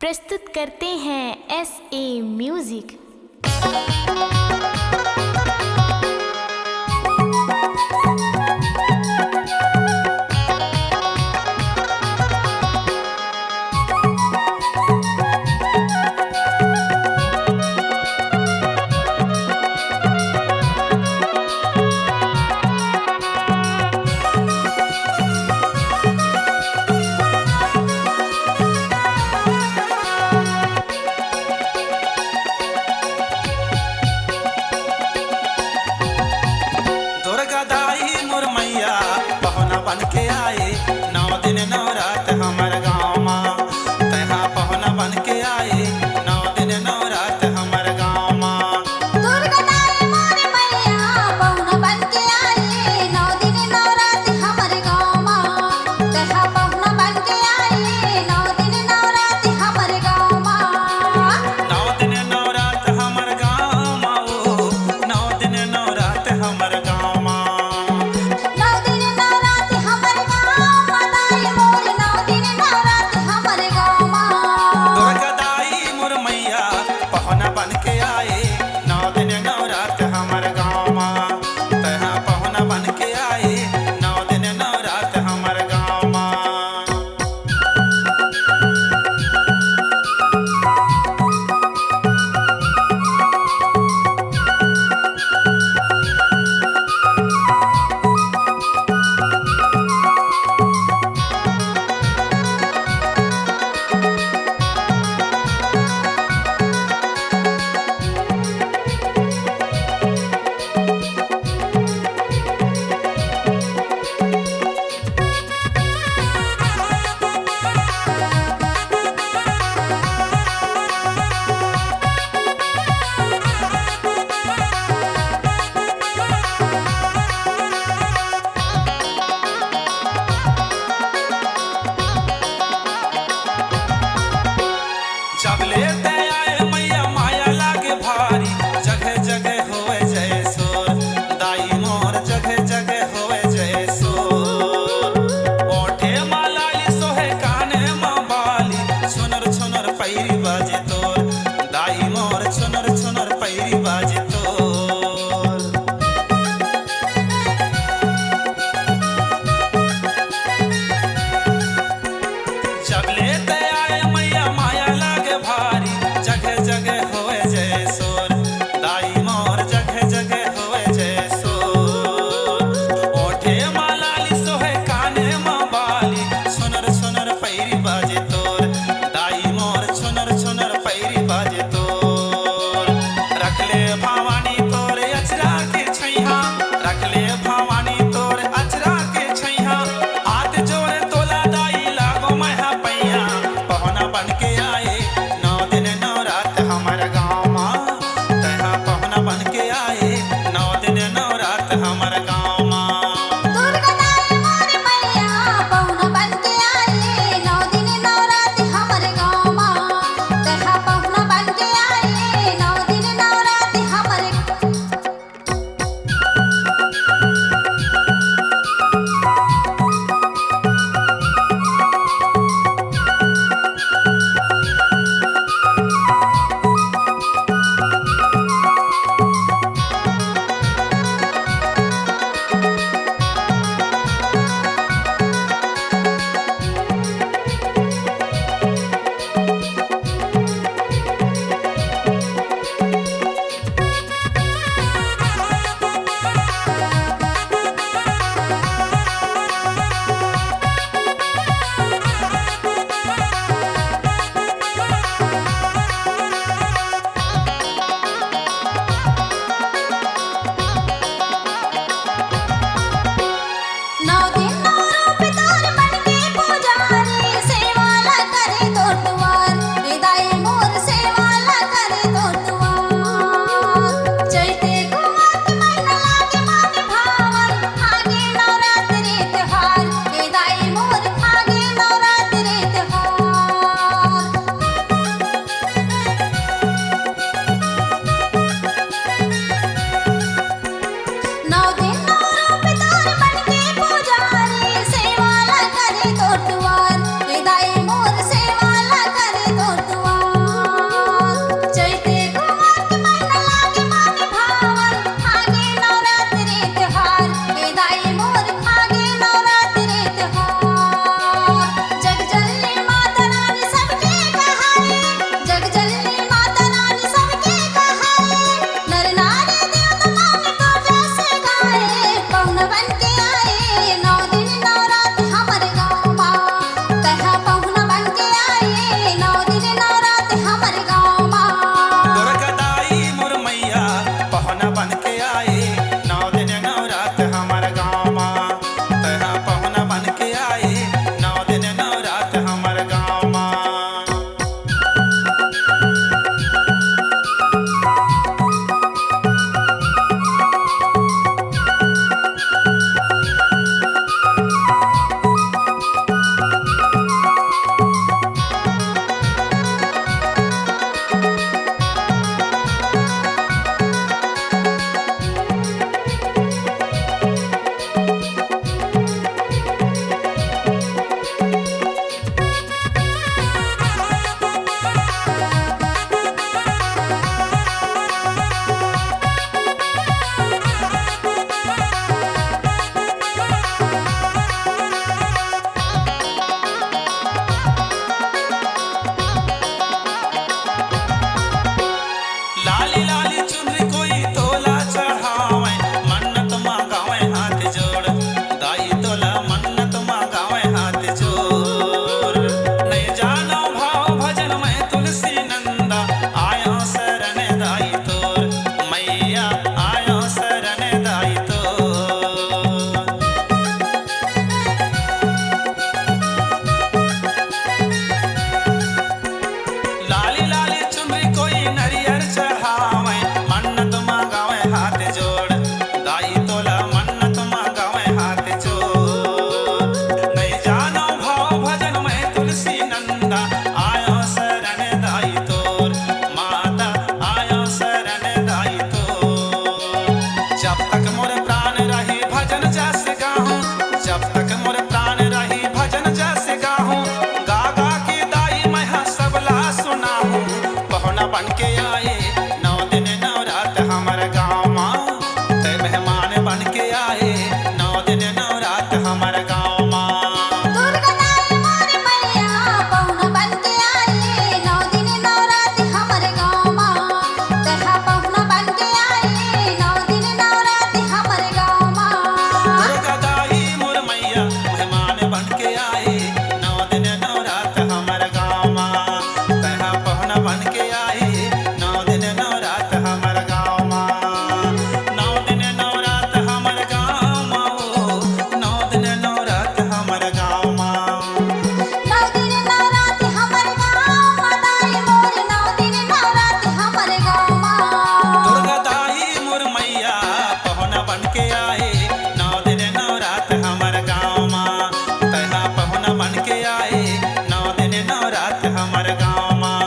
प्रस्तुत करते हैं SA म्यूजिक। बन के आए 9 दिन 9 रात हमर गाँव माँ तहा पहुना बन के आए 9 दिन 9 रात हमर गाँव माँ। दुर्गा दाई मोर मैया पहुना बन के आए 9 दिन 9 रात हमर गाँव माँ तहा पहुना बन के आए 9 दिन 9 रात हमर गाँव माँ। 9 दिन 9 रात हमर गाँव माँ 9 दिन 9 रात हमर गाँव माँ। बन के आए 9 दिन 9 रात हमर गाँव माँ तहा पहुना बन के आए 9 दिन 9 रात हमर गाँव माँ। जब लेते आए मैया माया लागे भारी जगह जगह होए जय सोर दाई मोर जगह जगह होए जय सोर। ओठे मालाली सोहे काने माँ बाली छुनर छुनर पैरी बाजे तोर दाई मोर छुनर छुनर पैरी बाजे तोर। जब लेते आए मैया माया भारी जगह जगह होए जय सोर दाई मोर जगह जगह होए जय सोर। ओठे मालाली सोहे काने माँ बाली छुनर छुनर पैरी बाजे तोर दाई मोर छुनर छुनर पैरी बाजे तोर। रख ले भवानी तोर अचरा के छैहा रख ले भवानी तोर अचरा के छैहा हाथ जोड़े तोला दाई लागो मैहा पैया पहुना बन के आए 9 दिन 9 रात हमर गाँव माँ तहा पहुना बन के आए 9 दिन 9 रात हमर गाँव माँ। दुर्गा दाई मोर मैया पहुना बन के आए 9 दिन 9 रात हमर गाँव माँ तहा पहुना बन के आए 9 दिन 9 रात हमर। गाँव